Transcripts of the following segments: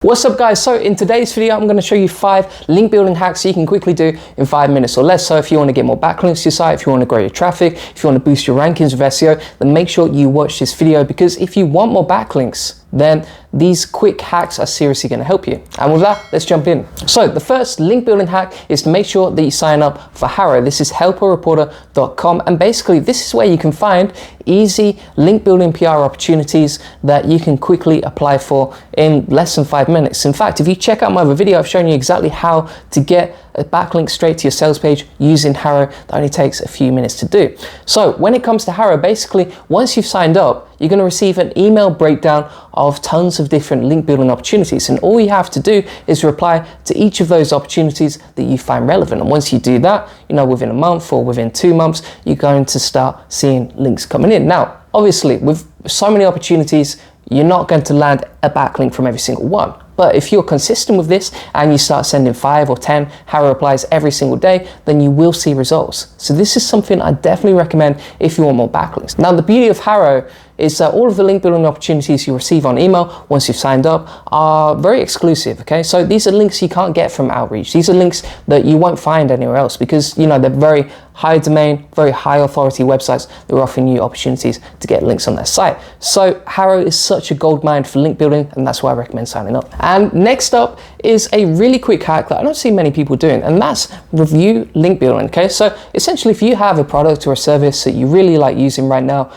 What's up guys? So in today's video, I'm going to show you 5 link building hacks you can quickly do in 5 minutes or less. So if you want to get more backlinks to your site, if you want to grow your traffic, if you want to boost your rankings with SEO, then make sure you watch this video, because if you want more backlinks, then these quick hacks are seriously going to help you. And with that, let's jump in. So the first link building hack is to make sure that you sign up for HARO. This is helpareporter.com, and basically this is where you can find easy link building PR opportunities that you can quickly apply for in less than 5 minutes. In fact, if you check out my other video, I've shown you exactly how to get a backlink straight to your sales page using HARO. That only takes a few minutes to do. So when it comes to HARO, basically once you've signed up, you're going to receive an email breakdown of tons of different link building opportunities, and all you have to do is reply to each of those opportunities that you find relevant. And once you do that, within a month or within 2 months, you're going to start seeing links coming in. Now, obviously, with so many opportunities, you're not going to land a backlink from every single one. But if you're consistent with this and you start sending 5 or 10 HARO replies every single day, then you will see results. So this is something I definitely recommend if you want more backlinks. Now, the beauty of HARO is that all of the link building opportunities you receive on email once you've signed up are very exclusive, okay? So these are links you can't get from outreach. These are links that you won't find anywhere else, because they're very high domain, very high authority websites that are offering you opportunities to get links on their site. So HARO is such a goldmine for link building, and that's why I recommend signing up. And next up is a really quick hack that I don't see many people doing, and that's review link building, okay? So essentially, if you have a product or a service that you really like using right now,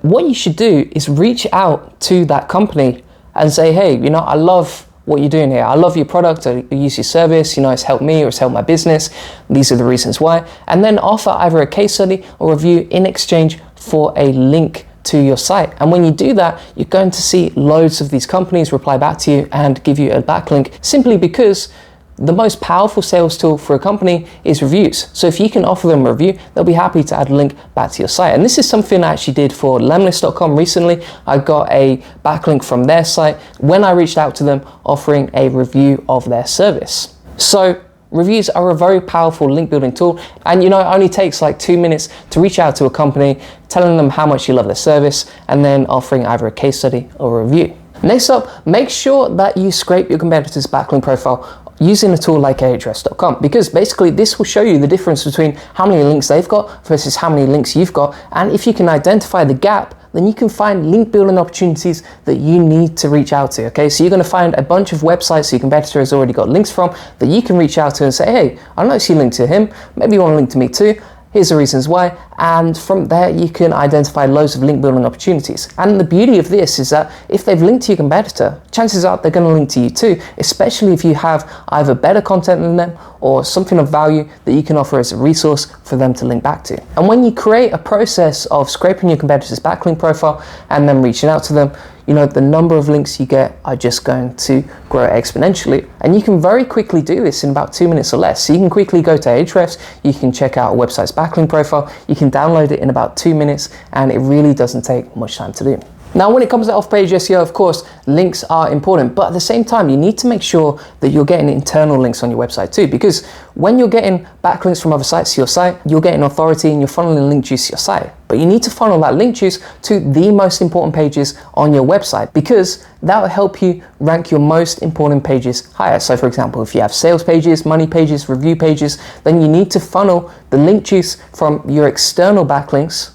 what you should do is reach out to that company and say, hey, I love what you're doing here. I love your product, I use your service, it's helped me or it's helped my business. These are the reasons why. And then offer either a case study or review in exchange for a link to your site. And when you do that, you're going to see loads of these companies reply back to you and give you a backlink, simply because the most powerful sales tool for a company is reviews. So if you can offer them a review, they'll be happy to add a link back to your site. And this is something I actually did for lemlist.com recently. I got a backlink from their site when I reached out to them offering a review of their service. So reviews are a very powerful link building tool, and it only takes like 2 minutes to reach out to a company, telling them how much you love their service, and then offering either a case study or a review. Next up, make sure that you scrape your competitor's backlink profile using a tool like ahrefs.com, because basically this will show you the difference between how many links they've got versus how many links you've got. And if you can identify the gap, then you can find link building opportunities that you need to reach out to, okay? So you're gonna find a bunch of websites your competitor has already got links from that you can reach out to and say, hey, I noticed you linked to him, maybe you wanna link to me too. Here's the reasons why. And from there, you can identify loads of link building opportunities. And the beauty of this is that if they've linked to your competitor, chances are they're going to link to you too, especially if you have either better content than them or something of value that you can offer as a resource for them to link back to. And when you create a process of scraping your competitor's backlink profile and then reaching out to them, the number of links you get are just going to grow exponentially. And you can very quickly do this in about 2 minutes or less. So you can quickly go to Ahrefs, you can check out a website's backlink profile, you can download it in about 2 minutes, and it really doesn't take much time to do. Now, when it comes to off-page SEO, of course, links are important, but at the same time, you need to make sure that you're getting internal links on your website too, because when you're getting backlinks from other sites to your site, you're getting authority and you're funneling link juice to your site. But you need to funnel that link juice to the most important pages on your website, because that will help you rank your most important pages higher. So for example, if you have sales pages, money pages, review pages, then you need to funnel the link juice from your external backlinks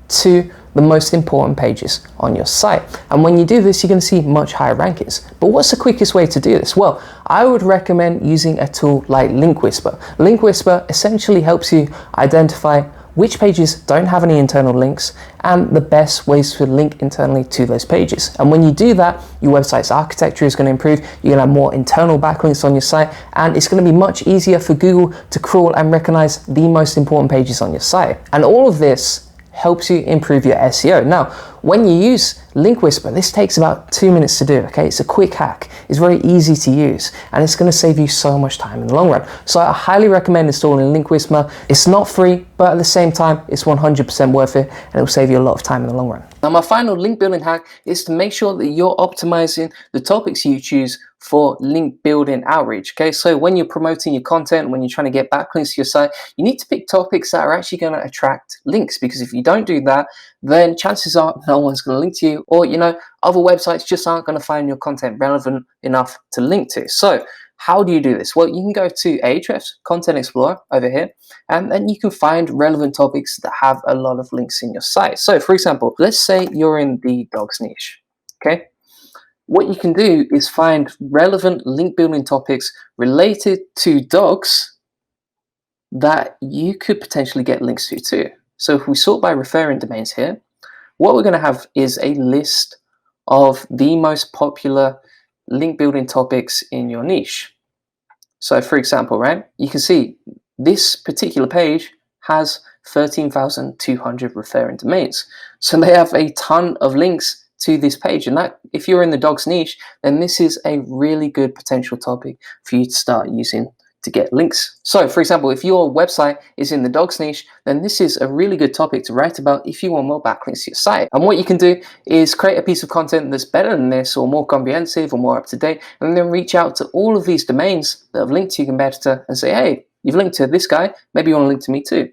to the most important pages on your site. And when you do this, you're going to see much higher rankings. But what's the quickest way to do this? Well, I would recommend using a tool like Link Whisper. Link Whisper essentially helps you identify which pages don't have any internal links and the best ways to link internally to those pages. And when you do that, your website's architecture is going to improve, you're going to have more internal backlinks on your site, and it's going to be much easier for Google to crawl and recognize the most important pages on your site. And all of this helps you improve your SEO. Now, when you use Link Whisper, this takes about 2 minutes to do, okay? It's a quick hack. It's very easy to use, and it's gonna save you so much time in the long run. So I highly recommend installing Link Whisper. It's not free, but at the same time, it's 100% worth it, and it'll save you a lot of time in the long run. Now, my final link building hack is to make sure that you're optimizing the topics you choose for link building outreach. Okay, so when you're promoting your content, when you're trying to get backlinks to your site, you need to pick topics that are actually going to attract links, because if you don't do that, then chances are no one's going to link to you, or other websites just aren't going to find your content relevant enough to link to. So how do you do this? Well, you can go to Ahrefs Content Explorer over here, and then you can find relevant topics that have a lot of links in your site. So for example, let's say you're in the dogs niche. Okay, what you can do is find relevant link building topics related to dogs that you could potentially get links to too. So if we sort by referring domains here, what we're going to have is a list of the most popular link building topics in your niche. So for example, right, you can see this particular page has 13,200 referring domains. So they have a ton of links to this page, and that, if you're in the dogs niche, then this is a really good potential topic for you to start using to get links. So for example, if your website is in the dogs niche, then this is a really good topic to write about if you want more backlinks to your site. And what you can do is create a piece of content that's better than this, or more comprehensive, or more up to date, and then reach out to all of these domains that have linked to your competitor and say, hey, you've linked to this guy, maybe you want to link to me too.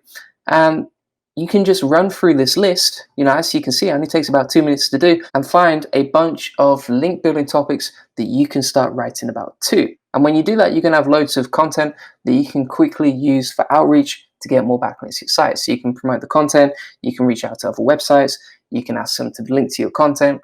And you can just run through this list, as you can see, it only takes about 2 minutes to do, and find a bunch of link building topics that you can start writing about too. And when you do that, you're going to have loads of content that you can quickly use for outreach to get more backlinks to your site. So you can promote the content, you can reach out to other websites, you can ask them to link to your content.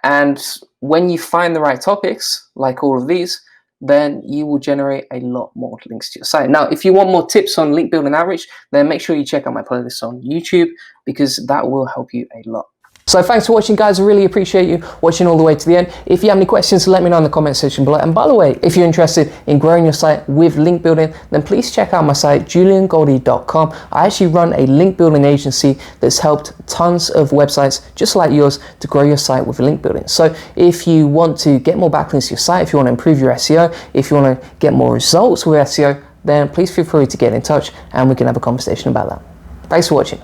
And when you find the right topics, like all of these, then you will generate a lot more links to your site. Now, if you want more tips on link building outreach, then make sure you check out my playlist on YouTube, because that will help you a lot. So thanks for watching, guys. I really appreciate you watching all the way to the end. If you have any questions, let me know in the comment section below. And by the way, if you're interested in growing your site with link building, then please check out my site, juliangoldie.com. I actually run a link building agency that's helped tons of websites just like yours to grow your site with link building. So if you want to get more backlinks to your site, if you want to improve your SEO, if you want to get more results with SEO, then please feel free to get in touch and we can have a conversation about that. Thanks for watching.